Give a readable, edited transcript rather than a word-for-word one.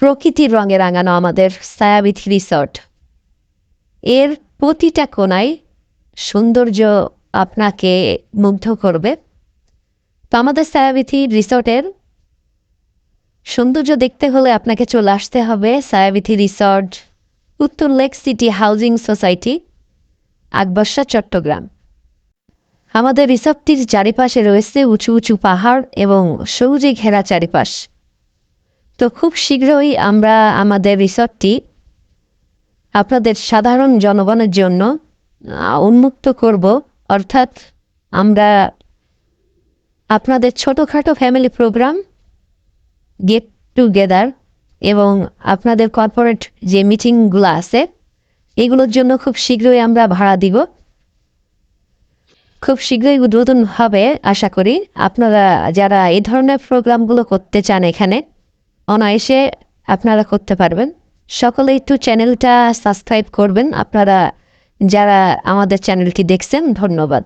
প্রকৃতির রঙে রাঙানো আমাদের ছায়াবীথি রিসর্ট। এর প্রতিটা কোণায় সৌন্দর্য আপনাকে মুগ্ধ করবে। তো আমাদের ছায়াবীথি রিসর্টের সৌন্দর্য দেখতে হলে আপনাকে চলে আসতে হবে ছায়াবীথি রিসর্ট, উত্তর lake city housing society, Akbarsha, Chattogram. আমাদের রিসর্টটির চারিপাশে রয়েছে উঁচু উঁচু পাহাড় এবং সবুজে ঘেরা চারিপাশ। তো খুব শীঘ্রই আমরা আমাদের রিসর্টটি আপনাদের সাধারণ জনগণের জন্য উন্মুক্ত করব, অর্থাৎ আমরা আপনাদের ছোটোখাটো ফ্যামিলি প্রোগ্রাম, গেট টুগেদার এবং আপনাদের কর্পোরেট যে মিটিংগুলো আছে এগুলোর জন্য খুব শীঘ্রই আমরা ভাড়া দিব। খুব শীঘ্রই উদ্বোধন হবে আশা করি। আপনারা যারা এই ধরনের প্রোগ্রামগুলো করতে চান এখানে অনায়াসে আপনারা করতে পারবেন। সকলে একটু চ্যানেলটা সাবস্ক্রাইব করবেন। আপনারা যারা আমাদের চ্যানেলটি দেখছেন ধন্যবাদ।